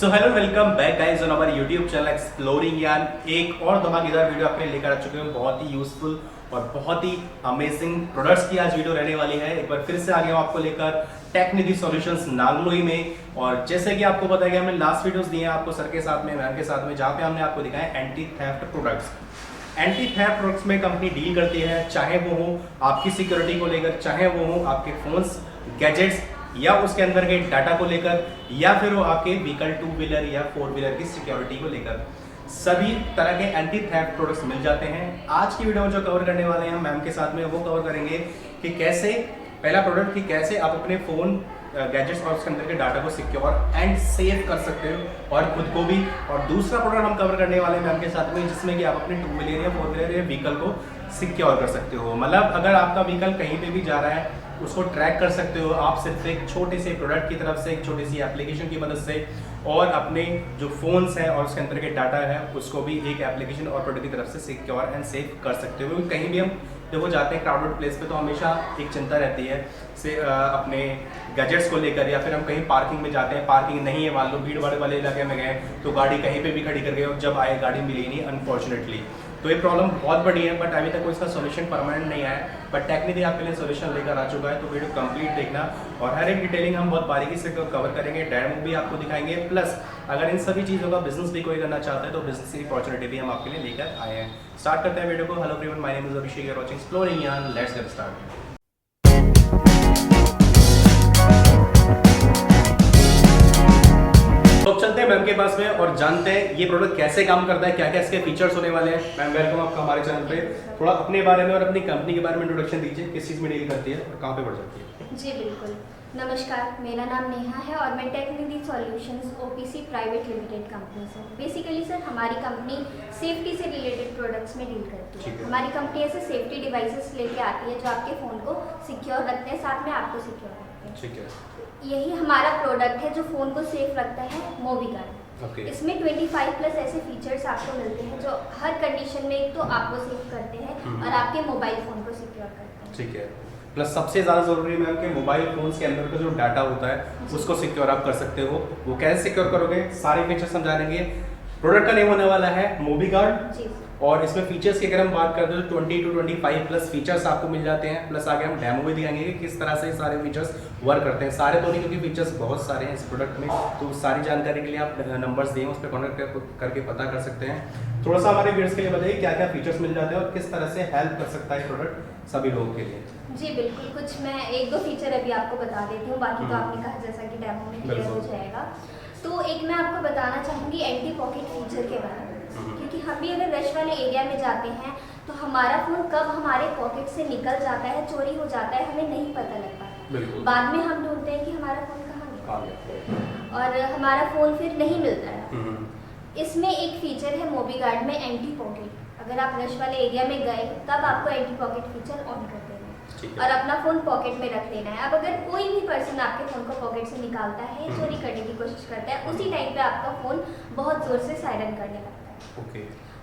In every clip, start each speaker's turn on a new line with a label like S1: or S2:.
S1: So hello welcome back guys on our YouTube channel exploring Yaan. एक और धमाकेदार video आपके लिए लेकर आ चुके हैं। बहुत ही यूजफुल और बहुत ही अमेजिंग प्रोडक्ट्स की आज वीडियो रहने वाली है। एक बार फिर से आ गया हूं आपको लेकर टेक्निदी सॉल्यूशंस नागलोई में। और जैसे कि आपको पता है कि हमने लास्ट वीडियोस दिए हैं आपको सर के साथ में, मैम के साथ में, जहाँ पे हमने आपको दिखाया anti theft products. Anti theft products में कंपनी डील करती है, चाहे वो हो आपकी सिक्योरिटी को लेकर, चाहे वो हो आपके फोन्स, गैजेट्स या उसके अंदर के डाटा को लेकर, या फिर वो आपके व्हीकल 2 व्हीलर या 4 व्हीलर की सिक्योरिटी को लेकर। सभी तरह के एंटी थेफ्ट प्रोडक्ट्स मिल जाते हैं। आज की वीडियो में जो कवर करने वाले हैं हम मैम के साथ में, वो कवर करेंगे कि कैसे, पहला प्रोडक्ट कि कैसे आप अपने फ़ोन, गैजेट्स और उसके अंदर के डाटा को सिक्योर एंड सेव कर सकते हो और खुद को भी। और दूसरा प्रोडक्ट हम कवर करने वाले हैं मैम के साथ में, जिसमें कि आप अपने 2 व्हीलर या 4 व्हीलर या व्हीकल को सिक्योर कर सकते हो। मतलब अगर आपका व्हीकल कहीं पे भी जा रहा है उसको ट्रैक कर सकते हो आप सिर्फ एक छोटे से प्रोडक्ट की तरफ से, एक छोटी सी एप्लीकेशन की मदद से। और अपने जो फोन्स हैं और उसके अंदर के डाटा है उसको भी एक एप्लीकेशन और प्रोडक्ट की तरफ से सिक्योर एंड सेव कर सकते हो। क्योंकि कहीं भी हम देखो जाते हैं क्राउडेड प्लेस पे तो हमेशा एक चिंता रहती है से अपने गैजेट्स को लेकर, या फिर हम कहीं पार्किंग में जाते हैं, पार्किंग नहीं है, मान लो भीड़ भाड़ वाले इलाके में गए तो गाड़ी कहीं पे भी खड़ी कर गए और जब आए गाड़ी मिली नहीं अनफॉर्चुनेटली। तो ये प्रॉब्लम बहुत बड़ी है, बट अभी तक कोई इसका सोल्यूशन परमानेंट नहीं आया है। बट टेक्निकली आपके लिए सोल्यूशन लेकर आ चुका है, तो वीडियो कंप्लीट देखना। और हर एक डिटेलिंग हम बहुत बारीकी से कवर करेंगे, डेमो भी आपको दिखाएंगे। प्लस अगर इन सभी चीज़ों का बिजनेस भी कोई करना चाहता है तो बिजनेस की अपॉर्चुनिटी भी हम आपके लिए लेकर आए हैं। स्टार्ट करते हैं वीडियो को। Hello everyone, my name is Abhishek, you are watching exploring यान। Let's get started. तो चलते हैं मैम के पास में और जानते हैं ये प्रोडक्ट कैसे काम करता है, क्या क्या इसके फीचर्स होने वाले हैं। मैम वेलकम आपका हमारे चैनल पे। थोड़ा अपने बारे में और अपनी कंपनी के बारे में इंट्रोडक्शन दीजिए, किस चीज़ में डील करती है और कहाँ पे बढ़ जाती है।
S2: जी बिल्कुल, नमस्कार, मेरा नाम नेहा है और मैं टेक्निदी solutions OPC private limited company से। बेसिकली सर हमारी कंपनी सेफ्टी से रिलेटेड प्रोडक्ट्स में डील करती है। हमारी कंपनी ऐसे सेफ्टी डिवाइसेस लेके आती है जो आपके फ़ोन को सिक्योर रखते हैं, साथ में आपको सिक्योर रखते हैं।
S1: ठीक है,
S2: यही हमारा प्रोडक्ट है जो फ़ोन को सेफ रखता है, मोबीगार्ड। इसमें 25 प्लस ऐसे फीचर्स आपको मिलते हैं जो हर कंडीशन में एक तो आपको सेफ करते हैं और आपके मोबाइल फ़ोन को सिक्योर करते हैं।
S1: ठीक है। प्लस सबसे ज़्यादा ज़रूरी मैम कि मोबाइल फ़ोन्स के अंदर का जो डाटा होता है उसको सिक्योर आप कर सकते हो। वो कैसे सिक्योर करोगे, सारे फीचर्स हम जानेंगे। प्रोडक्ट का नेम होने वाला है मोबीगार्ड।
S2: जी।
S1: और इसमें फीचर्स की अगर हम बात करते हैं तो 20 to 25 प्लस फीचर्स आपको मिल जाते हैं। प्लस आगे हम डेमो भी दिखाएंगे कि किस तरह से सारे फीचर्स वर्क करते हैं। सारे तो नहीं, क्योंकि फीचर्स बहुत सारे हैं इस प्रोडक्ट में, तो सारी जानकारी के लिए आप नंबर्स दिए उस पर कॉन्टैक्ट करके पता कर सकते हैं। थोड़ा सा हमारे व्यूअर्स के लिए बताइए क्या क्या फीचर्स मिल जाते हैं और किस तरह से हेल्प कर सकता है प्रोडक्ट सभी लोगों के लिए।
S2: जी बिल्कुल, कुछ मैं 1-2 फीचर अभी आपको बता देती हूँ, बाकी तो आपने कहा जैसा कि डेमो में क्लियर हो जाएगा। तो एक मैं आपको बताना चाहूँगी एंटी पॉकेट फीचर के बारे में, क्योंकि हम भी अगर रश वाले एरिया में जाते हैं तो हमारा फ़ोन कब हमारे पॉकेट से निकल जाता है, चोरी हो जाता है, हमें नहीं पता लग पाता। बाद में हम ढूंढते हैं कि हमारा फ़ोन कहाँ गया और हमारा फ़ोन फिर नहीं मिलता है। इसमें एक फीचर है मोबीगार्ड में एंटी पॉकेट। अगर आप रश वाले एरिया में गए तब आपको एंटी पॉकेट फीचर ऑन कर देना है और अपना फ़ोन पॉकेट में रख लेना है। अब अगर कोई भी पर्सन आपके फ़ोन को पॉकेट से निकालता है, चोरी करने की कोशिश करता है, उसी टाइम पे आपका फ़ोन बहुत ज़ोर से सायरन करने लगता है।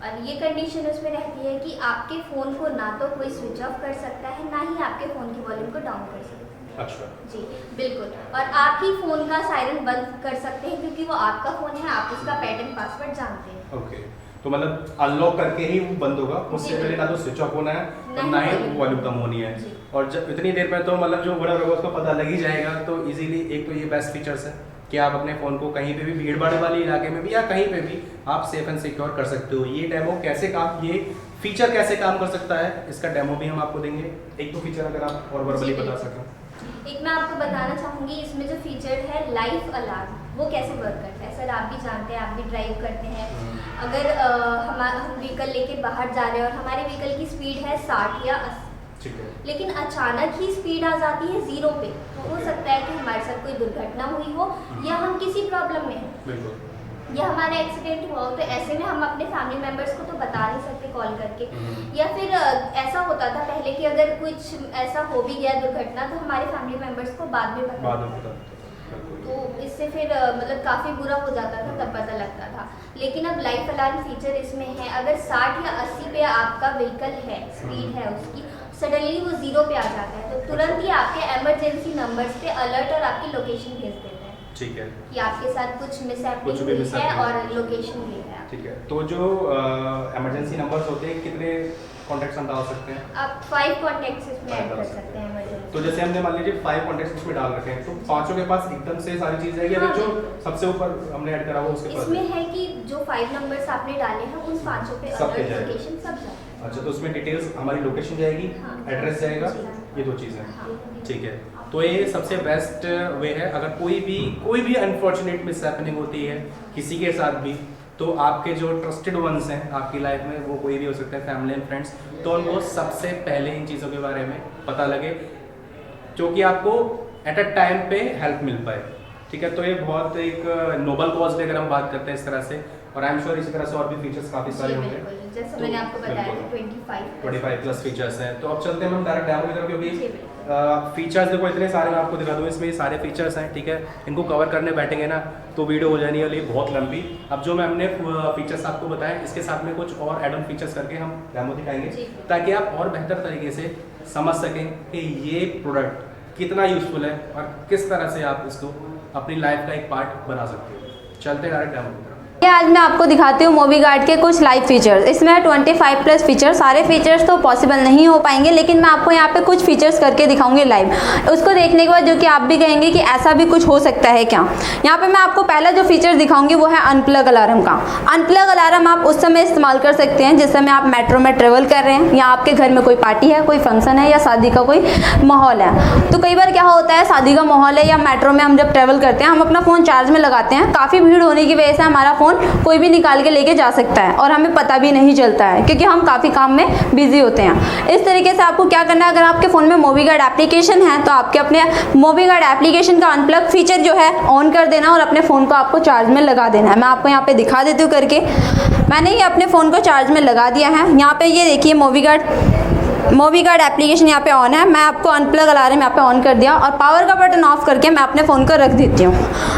S2: और ये कंडीशन उसमें रहती है कि आपके फ़ोन को ना तो कोई स्विच ऑफ कर सकता है, ना ही आपके फ़ोन की वॉल्यूम को डाउन कर सकता है।
S1: अच्छा।
S2: जी बिल्कुल, और आप ही फ़ोन का सायरन बंद कर सकते हैं क्योंकि वो आपका फ़ोन है, आप उसका पैटर्न पासवर्ड जानते हैं।
S1: ओके, तो मतलब अनलॉक करके ही वो बंद होगा, उससे पहले ना तो स्विच ऑफ होना है और ना ही वॉल्यूम कम होनी है। और जब इतनी देर में तो मतलब जो बड़ा होगा उसको पता लग ही जाएगा। तो इजीली एक तो ये बेस्ट फीचर्स है कि आप अपने फ़ोन को कहीं पे भी भीड़ भाड़ वाले इलाके में भी या कहीं पे भी आप सेफ एंड सिक्योर कर सकते हो। ये डेमो कैसे काम, ये फीचर कैसे काम कर सकता है, इसका डेमो भी हम आपको देंगे। एक दो फीचर अगर आप और वर्बली बता सकें।
S2: एक मैं आपको बताना चाहूँगी, इसमें जो फीचर है लाइफ अलार्म, वो कैसे वर्क करता है। सर आप भी जानते हैं, आप भी ड्राइव करते हैं। अगर हम व्हीकल लेके बाहर जा रहे हैं और हमारे व्हीकल की स्पीड है 60 या 80, लेकिन अचानक ही स्पीड आ जाती है 0 पे, तो हो सकता है कि हमारे साथ कोई दुर्घटना हुई हो या हम किसी प्रॉब्लम में हैं या हमारा एक्सीडेंट हुआ हो। तो ऐसे में हम अपने फैमिली मेम्बर्स को तो बता नहीं सकते कॉल करके। या फिर ऐसा होता था पहले कि अगर कुछ ऐसा हो भी गया दुर्घटना तो हमारे फैमिली मेम्बर्स को बाद में पता, तो इससे फिर मतलब काफ़ी बुरा हो जाता था, तब पता लगता था। लेकिन अब लाइफ अलार्म फीचर इसमें है, अगर 60 या 80 पे आपका व्हीकल है, स्पीड है उसकी, सडनली वो 0 पे आ जाता है तो तुरंत ही आपके इमरजेंसी नंबर्स पे अलर्ट और आपकी लोकेशन भेज देता है।
S1: ठीक है
S2: कि आपके साथ कुछ मिसहैपनिंग
S1: कुछ भी
S2: हुई है
S1: mishappening
S2: और
S1: हुई है।
S2: लोकेशन भी है।
S1: ठीक है, तो जो इमरजेंसी नंबर्स होते हैं कितने कॉन्टैक्ट्स हम डाल सकते हैं?
S2: आप 5 कॉन्टैक्ट्स इसमें ऐड
S1: डाल
S2: कर
S1: सकते
S2: सकते हैं emergency।
S1: तो जैसे हमने मान लीजिए 5 कॉन्टैक्ट्स इसमें डाल रखे हैं, तो पांचों के पास एकदम से सारी चीज़ रहेगी, अगर जो सबसे ऊपर हमने ऐड करा हुआ उसके पास
S2: इसमें है कि जो 5 नंबर्स आपने डाले हैं उन पांचों पे
S1: सब पे
S2: अलर्ट
S1: जाएगा।
S2: लोकेशन सब जाए।
S1: अच्छा, तो उसमें डिटेल्स हमारी लोकेशन जाएगी,
S2: हाँ।
S1: एड्रेस जाएगा, ये 2 चीज़ें।
S2: हाँ।
S1: ठीक है, तो ये सबसे बेस्ट वे है। अगर कोई भी अनफॉर्चुनेट मिसहैपनिंग होती है किसी के साथ भी, तो आपके जो ट्रस्टेड वंस हैं आपकी लाइफ में, वो कोई भी हो सकता है, फैमिली एंड फ्रेंड्स, तो उनको सबसे पहले इन चीज़ों के बारे में पता लगे, जो कि आपको एट अ टाइम पे हेल्प मिल पाए। ठीक है, तो ये बहुत एक नोबल कॉज पे अगर हम बात करते हैं इस तरह से, और आई एम श्योर इसी तरह से और भी फीचर्स काफ़ी सारे
S2: जी,
S1: होंगे।
S2: बिल्कुल। जैसे
S1: तो
S2: मैंने आपको बताया था
S1: 25 प्लस फीचर्स हैं। तो अब चलते हैं हम डायरेक्ट डेमो की तरफ,
S2: जी,
S1: क्योंकि
S2: बिल्कुल।
S1: फीचर्स देखो इतने सारे, मैं आपको दिखा दूँ, इसमें ये सारे फीचर्स हैं। ठीक है, इनको कवर करने बैठेंगे ना तो वीडियो हो जाने वाली बहुत लंबी। अब जो मैं हमने फीचर्स आपको बताए, इसके साथ में कुछ और एड ऑन फीचर्स करके हम डेमो दिखाएंगे,
S2: जी।
S1: ताकि आप और बेहतर तरीके से समझ सकें कि ये प्रोडक्ट कितना यूजफुल है और किस तरह से आप इसको अपनी लाइफ का एक पार्ट बना सकते हो। चलते हैं डायरेक्ट डेमो की तरफ।
S3: ये आज मैं आपको दिखाती हूँ मोबीगार्ड के कुछ लाइव फीचर्स। इसमें 25 प्लस फीचर, सारे फीचर्स तो पॉसिबल नहीं हो पाएंगे, लेकिन मैं आपको यहाँ पे कुछ फीचर्स करके दिखाऊंगी लाइव। उसको देखने के बाद जो कि आप भी कहेंगे कि ऐसा भी कुछ हो सकता है क्या। यहाँ पे मैं आपको पहला जो फीचर दिखाऊंगी वो है अनप्लग अलार्म का। अनप्लग अलार्म आप उस समय इस्तेमाल कर सकते हैं जिस समय आप मेट्रो में ट्रेवल कर रहे हैं, या आपके घर में कोई पार्टी है, कोई फंक्शन है, या शादी का कोई माहौल है। तो कई बार क्या होता है, शादी का माहौल है या मेट्रो में हम जब ट्रेवल करते हैं, हम अपना फ़ोन चार्ज में लगाते हैं, काफ़ी भीड़ होने की वजह से हमारा फ़ोन कोई भी निकाल के लेके जा सकता है और हमें पता भी नहीं चलता है, क्योंकि हम काफ़ी काम में बिजी होते हैं। इस तरीके से आपको क्या करना है, अगर आपके फ़ोन में मोबीगार्ड एप्लीकेशन है तो आपके अपने मोबीगार्ड एप्लीकेशन का अनप्लग फीचर जो है ऑन कर देना और अपने फ़ोन को आपको चार्ज में लगा देना है। मैं आपको यहाँ पे दिखा देती हूँ करके। मैंने ये अपने फ़ोन को चार्ज में लगा दिया है। यहाँ पे ये देखिए मोबीगार्ड एप्लीकेशन यहाँ पे ऑन है। मैं आपको अनप्लग अलार्म यहाँ पे ऑन कर दिया और पावर का बटन ऑफ करके मैं अपने फ़ोन को रख देती हूँ।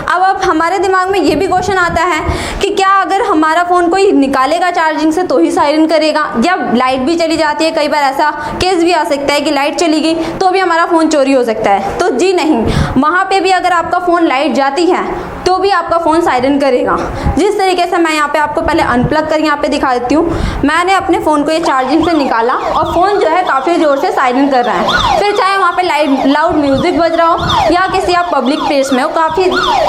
S3: अब हमारे दिमाग में ये भी क्वेश्चन आता है कि क्या अगर हमारा फ़ोन कोई निकालेगा चार्जिंग से तो ही साइरन करेगा, या लाइट भी चली जाती है, कई बार ऐसा केस भी आ सकता है कि लाइट चली गई तो भी हमारा फ़ोन चोरी हो सकता है। तो जी नहीं, वहाँ पर भी अगर आपका फ़ोन लाइट जाती है तो भी आपका फ़ोन साइरन करेगा। जिस तरीके से मैं यहाँ पे आपको पहले अनप्लग कर यहाँ पे दिखा देती हूँ। मैंने अपने फ़ोन को ये चार्जिंग से निकाला और फ़ोन जो है काफ़ी ज़ोर से साइरन कर रहा है। फिर चाहे वहाँ पे लाउड म्यूज़िक बज रहा हो या किसी आप पब्लिक प्लेस में हो, काफ़ी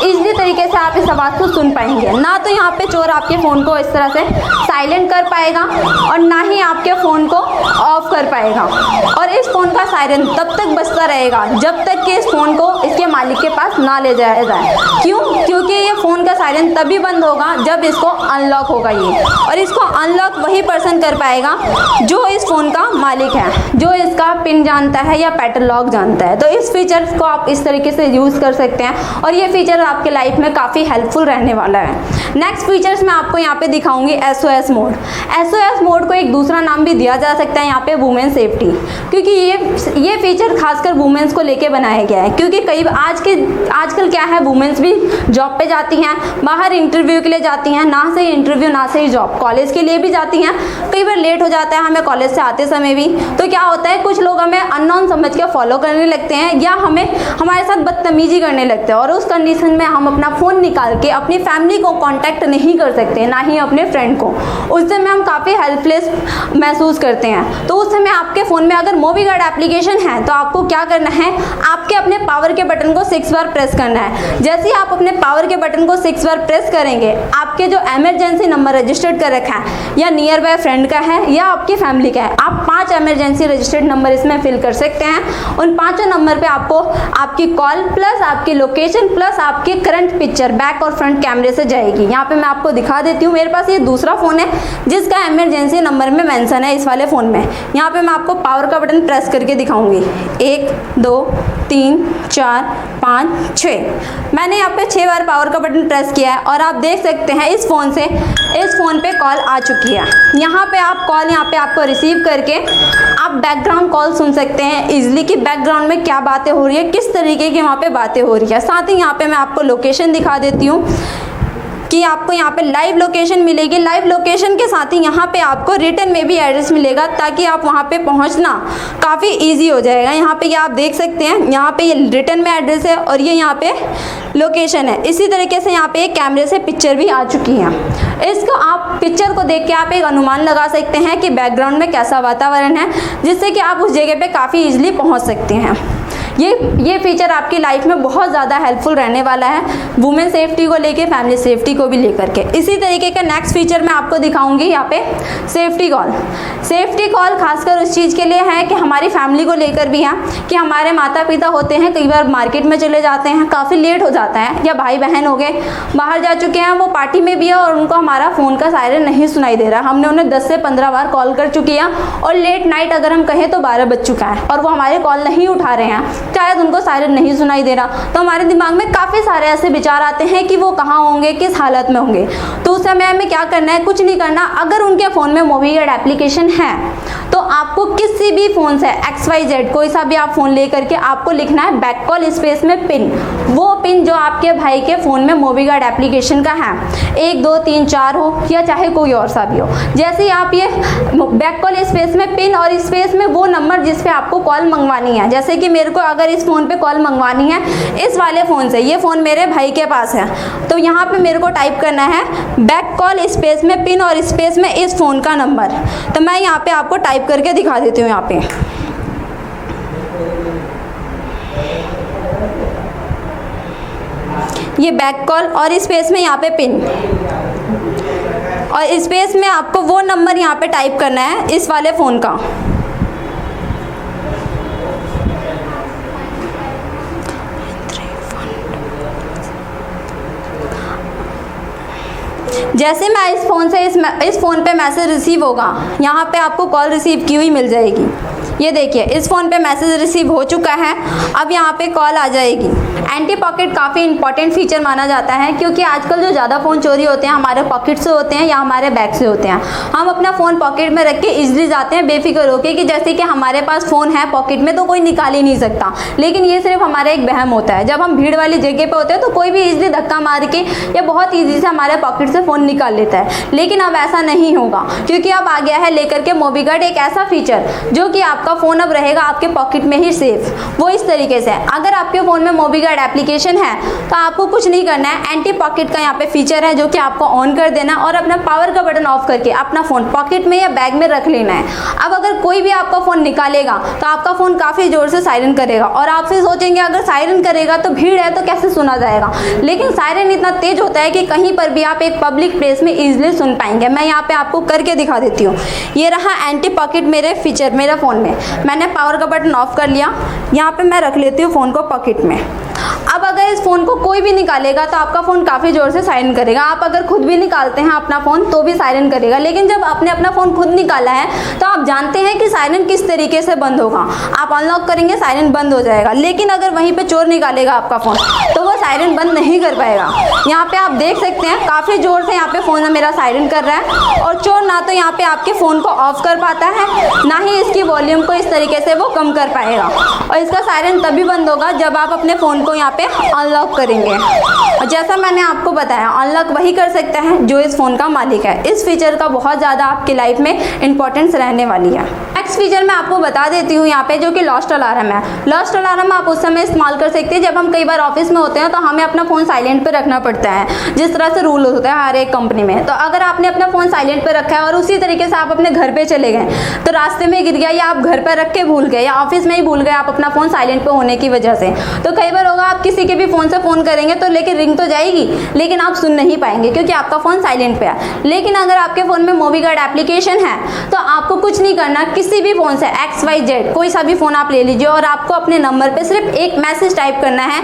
S3: ईजी तरीके से आप इस आवाज़ को सुन पाएंगे। ना तो यहाँ पे चोर आपके फ़ोन को इस तरह से साइलेंट कर पाएगा और ना ही आपके फ़ोन को ऑफ कर पाएगा। और इस फ़ोन का साइरन तब तक बजता रहेगा जब तक कि इस फ़ोन को इसके मालिक के पास ना ले जाया जाए। क्यों? क्योंकि ये फ़ोन का साइरन तभी बंद होगा जब इसको अनलॉक होगा ये, और इसको अनलॉक वही पर्सन कर पाएगा जो इस फ़ोन का मालिक है, जो इसका पिन जानता है या पैटर्न लॉक जानता है। तो इस फीचर को आप इस तरीके से यूज़ कर सकते हैं और ये फीचर आपके लाइफ में काफ़ी हेल्पफुल रहने वाला है। नेक्स्ट फीचर्स मैं आपको यहाँ पे दिखाऊंगी SOS मोड। SOS मोड को एक दूसरा नाम भी दिया जा सकता है यहाँ पे वुमेन सेफ्टी, क्योंकि ये फीचर खासकर वुमेन्स को लेके बनाया गया है। क्योंकि आजकल क्या है, वुमेन्स भी जॉब पे जाती हैं, बाहर इंटरव्यू के लिए जाती हैं, ना से इंटरव्यू ना से ही जॉब, कॉलेज के लिए भी जाती हैं। कई बार लेट हो जाता है हमें कॉलेज से आते समय भी, तो क्या होता है कुछ लोग हमें अननोन समझ के फॉलो करने लगते हैं या हमारे साथ बदतमीजी करने लगते हैं, और उस कंडीशन में हम अपना फ़ोन निकाल के अपनी फैमिली को कांटेक्ट नहीं कर सकते, ना ही अपने फ्रेंड को। उस समय हम काफ़ी हेल्पलेस महसूस करते हैं। तो उस समय आपके फ़ोन में अगर मोबीगार्ड एप्लीकेशन है तो आपको क्या करना है, आपके अपने पावर के बटन को 6 बार प्रेस करना है। जैसे ही आप अपने पावर के बटन को 6 बार प्रेस करेंगे, आपके जो इमरजेंसी नंबर रजिस्टर्ड कर रखा है, या नियर बाय फ्रेंड का है या आपकी फैमिली का है, आप 5 इमरजेंसी रजिस्टर्ड नंबर इसमें फिल कर सकते हैं। उन 5 नंबर पे आपको आपकी कॉल प्लस आपकी लोकेशन प्लस आपकी करंट पिक्चर बैक और फ्रंट कैमरे से जाएगी। यहाँ पे मैं आपको दिखा देती हूँ। मेरे पास ये दूसरा फ़ोन है जिसका इमरजेंसी नंबर में मेंशन है इस वाले फ़ोन में। यहाँ पे मैं आपको पावर का बटन प्रेस करके दिखाऊंगी। 1 2 3 4 5 6 मैंने यहाँ पे 6 बार पावर का बटन प्रेस किया है और आप देख सकते हैं इस फ़ोन पे कॉल आ चुकी है। यहाँ पे आप कॉल आपको रिसीव करके आप बैकग्राउंड कॉल सुन सकते हैं इजीली कि बैकग्राउंड में क्या बातें हो रही है, किस तरीके की वहाँ पे बातें हो रही है। साथ ही यहाँ पे मैं आपको लोकेशन दिखा देती हूँ कि आपको यहाँ पे लाइव लोकेशन मिलेगी। लाइव लोकेशन के साथ ही यहाँ पे आपको रिटर्न में भी एड्रेस मिलेगा, ताकि आप वहाँ पे पहुँचना काफ़ी ईजी हो जाएगा। यहाँ पे ये आप देख सकते हैं, यहाँ पे ये रिटर्न में एड्रेस है और ये यहाँ पे लोकेशन है। इसी तरीके से यहाँ पे एक कैमरे से पिक्चर भी आ चुकी है। इसको आप पिक्चर को देख के आप एक अनुमान लगा सकते हैं कि बैकग्राउंड में कैसा वातावरण है, जिससे कि आप उस जगह पे काफ़ी इजीली पहुंच सकते हैं। ये फीचर आपकी लाइफ में बहुत ज़्यादा हेल्पफुल रहने वाला है, वुमेन सेफ्टी को लेके, फैमिली सेफ्टी को भी लेकर के। इसी तरीके का नेक्स्ट फीचर मैं आपको दिखाऊंगी यहाँ पे सेफ्टी कॉल। सेफ्टी कॉल खासकर उस चीज़ के लिए है कि हमारी फैमिली को लेकर भी है कि हमारे माता पिता होते हैं, कई बार मार्केट में चले जाते हैं, काफ़ी लेट हो जाता है, या भाई बहन हो गए बाहर जा चुके हैं, वो पार्टी में भी है और उनको हमारा फ़ोन का सायरन नहीं सुनाई दे रहा। हमने उन्हें 10 से 15 बार कॉल कर चुकी है और लेट नाइट अगर हम कहें तो 12 बज चुका है और वो हमारे कॉल नहीं उठा रहे हैं, शायद उनको सायरन नहीं सुनाई दे रहा, तो हमारे दिमाग में काफ़ी सारे ऐसे विचार आते हैं कि वो कहाँ होंगे, किस हालत में होंगे। तो उस समय हमें क्या करना है, कुछ नहीं करना। अगर उनके फ़ोन में मूवी गार्ड एप्लीकेशन है तो आपको किसी भी फ़ोन से XYZ कोई सा भी आप फ़ोन ले करके आपको लिखना है बैक कॉल स्पेस में पिन, वो पिन जो आपके भाई के फ़ोन में मूवी गार्ड एप्लीकेशन का है, 1 2 3 4 हो या चाहे कोई और सा भी हो। जैसे ही आप ये बैक कॉल स्पेस में पिन और स्पेस में वो नंबर जिस पे आपको कॉल मंगवानी है, जैसे कि मेरे को अगर इस फ़ोन पे कॉल मंगवानी है इस वाले फ़ोन से, ये फ़ोन मेरे भाई के पास है, तो यहाँ पे मेरे को टाइप करना है बैक कॉल स्पेस में पिन और स्पेस में इस फ़ोन का नंबर। तो मैं यहाँ पे आपको टाइप करके दिखा देती हूँ। यहाँ पे ये बैक कॉल और स्पेस में यहाँ पे पिन और स्पेस में आपको वो नंबर यहाँ पे टाइप करना है इस वाले फ़ोन का। जैसे मैं इस फ़ोन से इस फ़ोन पे मैसेज रिसीव होगा, यहाँ पे आपको कॉल रिसीव की हुई मिल जाएगी। ये देखिए इस फ़ोन पे मैसेज रिसीव हो चुका है, अब यहाँ पे कॉल आ जाएगी। एंटी पॉकेट काफ़ी इंपॉर्टेंट फीचर माना जाता है, क्योंकि आजकल जो ज़्यादा फ़ोन चोरी होते हैं हमारे पॉकेट से होते हैं या हमारे बैग से होते हैं। हम अपना फ़ोन पॉकेट में रख के ईजिली जाते हैं बेफिक्र होकर कि जैसे कि हमारे पास फ़ोन है पॉकेट में तो कोई निकाल ही नहीं सकता, लेकिन ये सिर्फ हमारा एक वहम होता है। जब हम भीड़ वाली जगह पर होते हैं तो कोई भी ईजिली धक्का मार के या बहुत ईजी से हमारे पॉकेट से फ़ोन निकाल लेता है, लेकिन अब ऐसा नहीं होगा, क्योंकि अब आ गया है लेकर के मूवी गार्ड एक ऐसा फीचर जो कि आपका फ़ोन अब रहेगा आपके पॉकेट में ही सेफ। वो इस तरीके से, अगर आपके फ़ोन में मूवी गार्ड एप्लीकेशन है तो आपको कुछ नहीं करना है, एंटी पॉकेट का यहाँ पे फीचर है जो कि आपको ऑन कर देना और अपना पावर का बटन ऑफ करके अपना फ़ोन पॉकेट में या बैग में रख लेना है। अब अगर कोई भी आपका फ़ोन निकालेगा तो आपका फ़ोन काफ़ी ज़ोर से सायरन करेगा और आप फिर सोचेंगे अगर सायरन करेगा तो भीड़ है तो कैसे सुना जाएगा, लेकिन सायरन इतना तेज होता है कि कहीं पर भी आप एक पब्लिक प्लेस में ईजिली सुन पाएंगे। मैं यहाँ पे आपको करके दिखा देती हूँ। ये रहा एंटी पॉकेट मेरे फीचर मेरे फ़ोन में, मैंने पावर का बटन ऑफ कर लिया, यहाँ पे मैं रख लेती हूँ फ़ोन को पॉकेट में। अब अगर इस फ़ोन को कोई भी निकालेगा तो आपका फ़ोन काफ़ी ज़ोर से सायरन करेगा। आप अगर खुद भी निकालते हैं अपना फ़ोन तो भी सायरन करेगा, लेकिन जब आपने अपना फ़ोन खुद निकाला है तो आप जानते हैं कि सायरन किस तरीके से बंद होगा। आप अनलॉक करेंगे सायरन बंद हो जाएगा, लेकिन अगर वहीं पे चोर निकालेगा आपका फ़ोन तो वो सायरन बंद नहीं कर पाएगा। यहाँ पे आप देख सकते हैं काफ़ी ज़ोर से यहाँ पे फ़ोन मेरा सायरन कर रहा है और चोर ना तो यहाँ पे आपके फ़ोन को ऑफ कर पाता है, ना ही इसकी वॉल्यूम को इस तरीके से वो कम कर पाएगा। और इसका सायरन तभी बंद होगा जब आप अपने फ़ोन को यहाँ पे अनलॉक करेंगे। और जैसा मैंने आपको बताया अनलॉक वही कर सकता है जो इस फ़ोन का मालिक है। इस फीचर का बहुत ज़्यादा आपकी लाइफ में इंपॉर्टेंस रहने वाली है। नेक्स्ट फीचर मैं आपको बता देती हूँ यहाँ पे, जो कि लॉस्ट अलार्म है। लॉस्ट अलार्म आप उस समय इस्तेमाल कर सकते हैं जब हम कई बार ऑफिस में होते हैं तो हमें अपना फ़ोन साइलेंट पे रखना पड़ता है, जिस तरह से रूल होता है हर एक कंपनी में। तो अगर आपने अपना फ़ोन साइलेंट पे रखा है और उसी तरीके से आप अपने घर पे चले गए तो रास्ते में गिर गया या आप घर पर रख के भूल गए या ऑफिस में ही भूल गए आप अपना फ़ोन साइलेंट पे होने की वजह से, तो कई बार होगा आप किसी के भी फ़ोन से फ़ोन करेंगे तो लेकिन रिंग तो जाएगी लेकिन आप सुन नहीं पाएंगे क्योंकि आपका फ़ोन साइलेंट पे है। लेकिन अगर आपके फ़ोन में मूवी गार्ड एप्लीकेशन है तो आपको कुछ नहीं करना, किसी भी फ़ोन से XYZ कोई सा भी फ़ोन आप ले लीजिए और आपको अपने नंबर पे सिर्फ एक मैसेज टाइप करना है,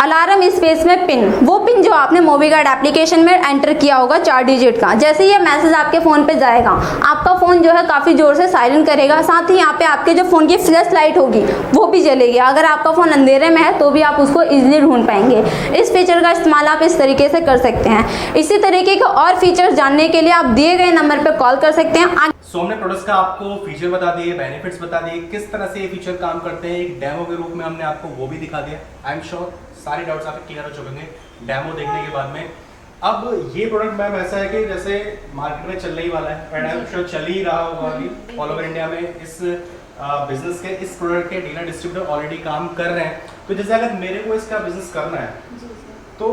S3: अलार्म स्पेस में पिन। वो पिन जो आपने मूवी गार्ड एप्लीकेशन में एंटर किया होगा 4 डिजिट का, जैसे ये मैसेज आपके फ़ोन पे जाएगा आपका फ़ोन जो है काफ़ी ज़ोर से सायरन करेगा। साथ ही यहाँ पे आपके जो फ़ोन की फ्लैश लाइट होगी वो भी जलेगी। अगर आपका फ़ोन अंधेरे में है तो भी आप उसको ईजिली ढूंढ पाएंगे। इस फीचर का इस्तेमाल आप इस तरीके से कर सकते हैं। इसी तरीके के और फीचर्स जानने के लिए आप दिए गए नंबर पर कॉल कर सकते हैं।
S1: सो हमने प्रोडक्ट्स का आपको फीचर बता दिए, बेनिफिट्स बता दिए, किस तरह से ये फीचर काम करते हैं, एक डेमो के रूप में हमने आपको वो भी दिखा दिया। आई एम श्योर सारे डाउट्स आपके क्लियर हो चुके होंगे डेमो देखने के बाद में। अब ये प्रोडक्ट मैम ऐसा है कि जैसे मार्केट में चलने ही वाला है एंड आई एम श्योर चल ही रहा होगा अभी ऑल ओवर इंडिया में इस बिजनेस के, इस प्रोडक्ट के डीलर डिस्ट्रीब्यूटर ऑलरेडी काम कर रहे हैं। तो जैसे अगर मेरे को इसका बिजनेस करना है तो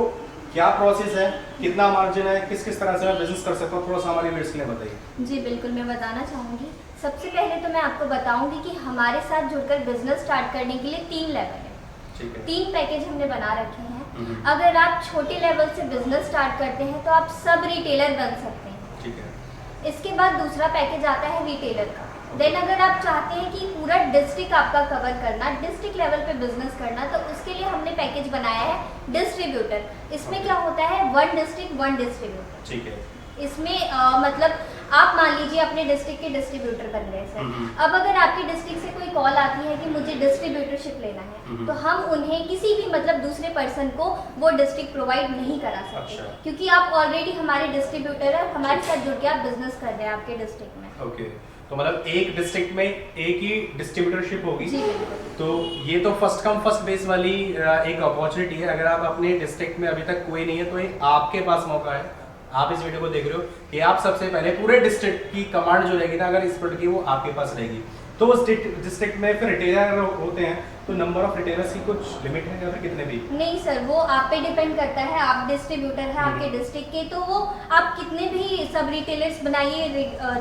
S1: क्या प्रोसेस है, कितना मार्जिन है, किस किस तरह से मैं बिजनेस कर सकता हूँ, थोड़ा सा हमारे व्यूअर्स के लिए बताइए।
S2: जी बिल्कुल, मैं बताना चाहूँगी। सबसे पहले तो मैं आपको बताऊंगी कि हमारे साथ जुड़कर बिजनेस स्टार्ट करने के लिए 3 लेवल है, 3 पैकेज हमने बना रखे हैं। अगर आप छोटे लेवल से बिजनेस स्टार्ट करते हैं तो आप सब रिटेलर बन सकते हैं।
S1: ठीक है।
S2: इसके बाद दूसरा पैकेज आता है रिटेलर का। देन अगर आप चाहते हैं कि पूरा डिस्ट्रिक्ट आपका कवर करना, डिस्ट्रिक्ट लेवल पे बिजनेस करना, तो उसके लिए हमने पैकेज बनाया है डिस्ट्रीब्यूटर। इसमें क्या होता है, 1 डिस्ट्रिक्ट 1 डिस्ट्रीब्यूटर।
S1: ठीक है।
S2: इसमें मतलब आप मान लीजिए अपने डिस्ट्रिक्ट के डिस्ट्रीब्यूटर बन गए सर। अब अगर आपकी डिस्ट्रिक्ट से कोई कॉल आती है कि मुझे डिस्ट्रीब्यूटरशिप लेना है, तो हम उन्हें किसी भी मतलब दूसरे पर्सन को वो डिस्ट्रिक्ट प्रोवाइड नहीं करा सकते।
S1: अच्छा।
S2: क्योंकि आप ऑलरेडी हमारे डिस्ट्रीब्यूटर है, हमारे साथ जुड़ के आप बिजनेस कर रहे हैं आपके डिस्ट्रिक्ट में।
S1: ओके, तो मतलब एक डिस्ट्रिक्ट में एक ही डिस्ट्रीब्यूटरशिप होगी।
S2: जी बिल्कुल।
S1: तो ये तो फर्स्ट कम फर्स्ट बेस वाली एक अपॉर्चुनिटी है। अगर आप अपने डिस्ट्रिक्ट में अभी तक कोई नहीं है तो ये आपके पास मौका है। आप इस वीडियो को देख रहे हो कि आप सबसे पहले पूरे डिस्ट्रिक्ट की कमांड जो रहेगी ना, अगर इस प्रोडक्ट की, वो आपके पास रहेगी। तो उस डिस्ट्रिक्ट में फिर रिटेलर होते हैं, तो नंबर ऑफ रिटेलर्स की कुछ लिमिट है या फिर कितने भी?
S2: नहीं सर, वो आप पे डिपेंड करता है। आप डिस्ट्रीब्यूटर है आपके डिस्ट्रिक्ट के, तो वो आप कितने भी सब रिटेलर्स बनाइए,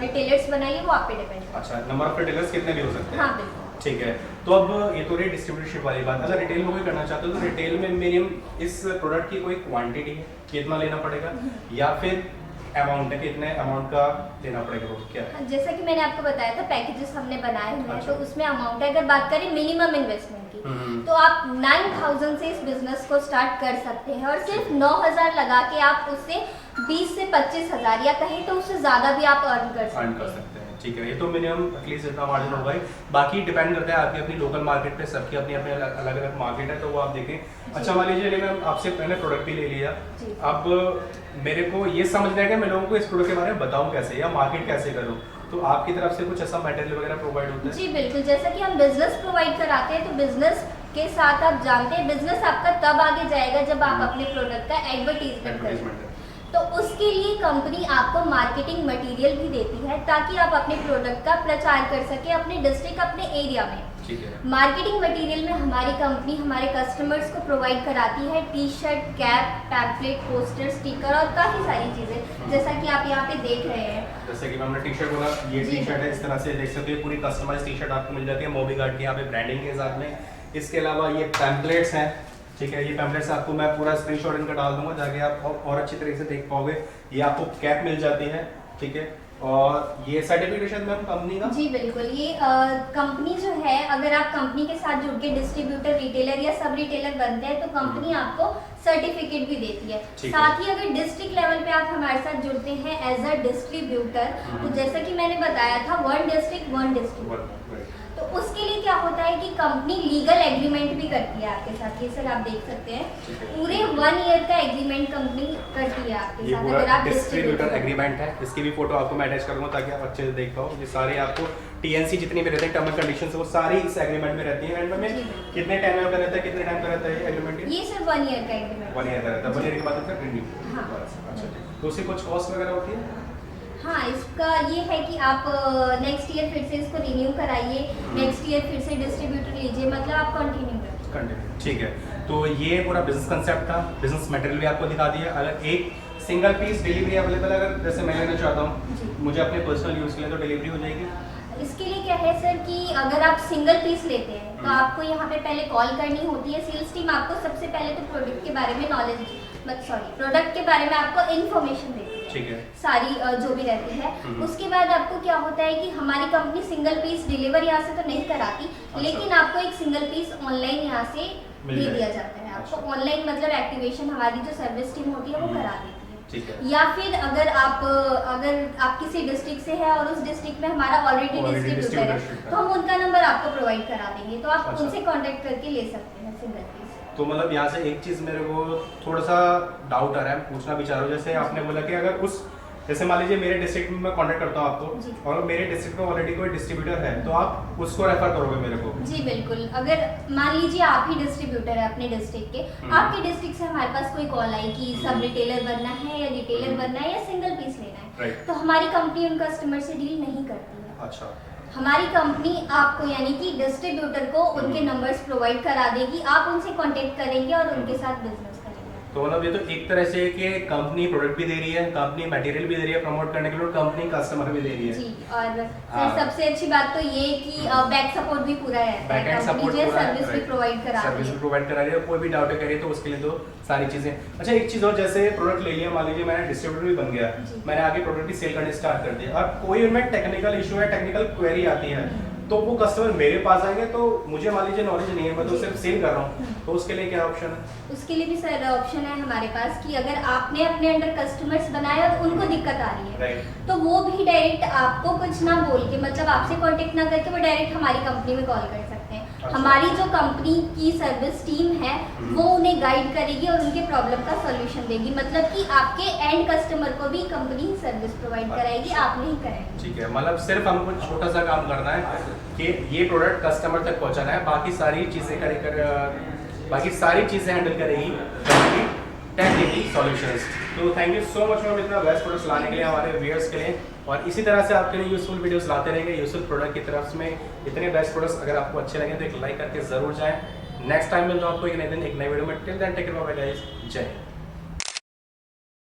S2: रिटेलर्स बनाइए, वो आप पे डिपेंड करता है।
S1: अच्छा, नंबर ऑफ रिटेलर्स कितने भी हो सकते हैं?
S2: हाँ बिल्कुल।
S1: ठीक है। तो अब ये तो रही डिस्ट्रीब्यूटरशिप वाली बात। अगर रिटेल में कोई करना चाहते हो तो रिटेल में मिनिमम इस प्रोडक्ट की कोई क्वांटिटी है, कितना लेना पड़ेगा, या फिर अमाउंट है, कितने अमाउंट का लेना पड़ेगा, वो क्या है?
S2: जैसा कि मैंने आपको बताया था, पैकेजेस हमने बनाए हुए हैं।
S1: अच्छा।
S2: तो उसमें अमाउंट है, अगर बात करें मिनिमम इन्वेस्टमेंट की, तो आप 9000 से इस बिजनेस को स्टार्ट कर सकते हैं, और सिर्फ 9000 लगा के आप उससे 20 से 25,000 या कहीं तो उससे ज्यादा भी आप अर्न कर सकते हैं।
S1: ठीक है। ये तो मिनिमम एटलीस्ट इतना मार्जिन होगा ही। बाकी डिपेंड करता है आपकी अपनी लोकल मार्केट पे, सबकी अपनी अपनी अलग अलग मार्केट है, तो वो आप देखें। अच्छा, मान लीजिए मैं आपसे पहले प्रोडक्ट भी ले लिया, अब मेरे को ये समझना है कि मैं लोगों को इस प्रोडक्ट के बारे में बताऊं कैसे या मार्केट कैसे करूं, तो आपकी तरफ से कुछ ऐसा मटेरियल वगैरह प्रोवाइड होता है?
S2: जी बिल्कुल, जैसा कि हम बिजनेस प्रोवाइड कराते हैं, तो बिजनेस के साथ आप जानते हैं बिजनेस आपका तब आगे जाएगा जब आप अपने प्रोडक्ट का एडवर्टीजमेंट करें। तो उसके लिए कंपनी आपको मार्केटिंग मटेरियल भी देती है, ताकि आप अपने प्रोडक्ट का प्रचार कर सके अपने डिस्ट्रिक्ट, अपने एरिया में।
S1: ठीक है।
S2: मार्केटिंग मटेरियल में हमारी कंपनी हमारे कस्टमर्स को प्रोवाइड कराती है T shirt, cap, pamphlet, poster, sticker और काफ़ी सारी चीज़ें, जैसा कि आप यहाँ पे देख रहे हैं।
S1: जैसे कि हमने टी शर्ट बोला, ये टी शर्ट है, इस तरह से देख सकते हो पूरी कस्टमाइज टी शर्ट आपको मिल जाती है मोबी गार्ड की यहाँ पे ब्रांडिंग के साथ में। इसके अलावा ये पैम्पलेट्स हैं, ठीक है। ये पैम्पलेट्स आपको मैं पूरा स्क्रीनशॉट इनका डाल दूंगा, जाके आप और अच्छी तरीके से देख पाओगे। ये आपको कैप मिल जाती है, ठीक है। और ये सर्टिफिकेशन मैम कंपनी का? जी
S2: बिल्कुल, ये कंपनी जो है, अगर आप कंपनी के साथ जुड़ के डिस्ट्रीब्यूटर, रिटेलर या सब रिटेलर बनते हैं, तो कंपनी आपको सर्टिफिकेट भी देती है। साथ ही अगर डिस्ट्रिक्ट लेवल पे आप हमारे साथ जुड़ते हैं एज अ डिस्ट्रीब्यूटर, तो जैसा कि मैंने बताया था 1 डिस्ट्रिक्ट 1 डिस्ट्रीब्यूटर, तो उसके लिए क्या होता है कि कंपनी लीगल एग्रीमेंट भी करती है आपके साथ। ये सर आप देख सकते हैं, पूरे 1 ईयर का एग्रीमेंट कंपनी करती है आपके साथ। अगर आप
S1: डिस्ट्रीब्यूटर एग्रीमेंट है, इसकी भी फोटो आपको मैं अटैच करूंगा ताकि आप अच्छे से देख पाओ। ये सारे आपको टीएनसी जितनी भी रहते हैं, टर्म एंड कंडीशंस, वो सारी इस एग्रीमेंट में रहती है। एंड में कितने टाइम का रहता है, कितने टाइम का रहता है ये एग्रीमेंट?
S2: ये सिर्फ 1 ईयर का एग्रीमेंट,
S1: 1 ईयर का रहता है। 1 ईयर के बाद फिर रिन्यू। अच्छा, तो उससे कुछ कॉस्ट वगैरह होती है?
S2: हाँ, इसका ये है कि आप नेक्स्ट ईयर फिर से इसको रिन्यू कराइए, नेक्स्ट ईयर फिर से डिस्ट्रीब्यूटर लीजिए, मतलब आप कंटिन्यू।
S1: ठीक है। तो ये पूरा बिजनेस कंसेप्ट था, बिजनेस मटेरियल भी आपको दिखा दिया। अगर एक सिंगल पीस डिलीवरी अवेलेबल, अगर जैसे मैं लेना चाहता हूँ मुझे अपने पर्सनल यूज़ के लिए, तो डिलीवरी हो जाएगी?
S2: इसके लिए क्या है सर कि अगर आप सिंगल पीस लेते हैं तो आपको यहाँ पे पहले कॉल करनी होती है। सेल्स टीम आपको सबसे पहले तो प्रोडक्ट के बारे में प्रोडक्ट के बारे में आपको इन्फॉर्मेशन देती है,
S1: ठीक है,
S2: सारी जो भी रहती है। उसके बाद आपको क्या होता है कि हमारी कंपनी सिंगल पीस डिलीवर यहाँ से तो नहीं कराती, लेकिन आपको एक सिंगल पीस ऑनलाइन यहाँ से दे दिया जाता है। आपको ऑनलाइन मतलब एक्टिवेशन हमारी जो सर्विस टीम होती है वो करा देती है। या फिर अगर आप किसी डिस्ट्रिक्ट से है और उस डिस्ट्रिक्ट में हमारा ऑलरेडी डिस्ट्रीब्यूटर है, तो हम उनका नंबर आपको प्रोवाइड करा देंगे, तो आप उनसे कांटेक्ट करके ले सकते हैं सिंगल पीस।
S1: तो मतलब यहाँ से एक चीज़ मेरे को थोड़ा सा डाउट आ रहा है, पूछना भी चाह रहा हूँ। जैसे आपने बोला कि अगर उस जैसे मान लीजिए मेरे डिस्ट्रिक्ट में मैं कांटेक्ट करता हूँ
S2: जी।
S1: आपको, और मेरे डिस्ट्रिक्ट में ऑलरेडी कोई डिस्ट्रीब्यूटर है, तो आप उसको रेफर करोगे मेरे को?
S2: जी बिल्कुल। अगर मान लीजिए आप ही डिस्ट्रीब्यूटर है अपने डिस्ट्रिक्ट के, आपके डिस्ट्रिक्ट से हमारे पास कोई कॉल आई कि सब रिटेलर बनना है या रिटेलर बनना है या सिंगल पीस लेना है,
S1: राइट।
S2: तो हमारी कंपनी उन कस्टमर से डील नहीं करती है।
S1: अच्छा।
S2: हमारी कंपनी आपको यानी कि डिस्ट्रीब्यूटर को उनके नंबर्स प्रोवाइड करा देगी, आप उनसे कांटेक्ट करेंगे और उनके साथ बिजनेस करेंगे।
S1: तो मतलब ये तो एक तरह से कि कंपनी प्रोडक्ट भी दे रही है, कंपनी मटेरियल भी दे रही है प्रमोट करने के लिए, और कंपनी कस्टमर भी दे रही है।
S2: जी, और
S1: हाँ।
S2: सर सबसे अच्छी बात तो ये कि बैक सपोर्ट भी पूरा है,
S1: बैकएंड सपोर्ट पूरा है,
S2: सर्विस भी
S1: right।
S2: प्रोवाइड करा
S1: सर्विस
S2: रही
S1: भी
S2: है।
S1: प्रोवाइड करा रही है, कोई भी डाउट करिए तो उसके लिए तो सारी चीजें। अच्छा, एक चीज और, जैसे प्रोडक्ट ले लिया, मान लीजिए मैंने डिस्ट्रीब्यूटर भी बन गया,
S2: जी।
S1: मैंने आगे प्रोडक्ट की सेल करनी स्टार्ट कर दिया, और कोई उनमें टेक्निकल इशू है, टेक्निकल क्वेरी आती है, तो वो कस्टमर मेरे पास आएंगे, तो मुझे मान लीजिए नॉलेज नहीं है, मैं तो
S2: जी।
S1: सिर्फ सेल कर रहा हूँ, तो उसके लिए क्या ऑप्शन है?
S2: उसके लिए भी सर ऑप्शन है हमारे पास कि अगर आपने अपने अंडर कस्टमर्स बनाए और उनको दिक्कत आ रही है,
S1: राइट।
S2: तो वो भी डायरेक्ट आपको कुछ ना बोल के, मतलब आपसे कांटेक्ट ना करके, वो डायरेक्ट हमारी कंपनी में कॉल कर सकते हैं।
S1: अच्छा।
S2: हमारी जो कंपनी की सर्विस टीम है वो उन्हें गाइड करेगी और उनके प्रॉब्लम का सॉल्यूशन देगी, मतलब कि आपके एंड कस्टमर को भी कंपनी सर्विस प्रोवाइड कराएगी, आप नहीं कराएंगे।
S1: ठीक है, मतलब सिर्फ हमको छोटा सा काम करना है कि ये प्रोडक्ट कस्टमर तक पहुंचाना है, बाकी सारी चीजें बाकी सारी चीजें हैंडल करेगी टेक्निकली सॉल्यूशंस। तो thank you so much ma'am इतना बेस्ट प्रोडक्ट्स लाने के लिए हमारे व्यूअर्स के लिए, और इसी तरह से आपके लिए यूजफुल वीडियोस लाते रहेंगे यूजफुल प्रोडक्ट की तरफ में। इतने बेस्ट प्रोडक्ट्स अगर आपको अच्छे लगे तो एक लाइक करके जरूर जाएं। नेक्स्ट टाइम मिलता हूं आपको एक नए दिन एक नए वीडियो में। Till then take care, bye bye guys, जय हिंद।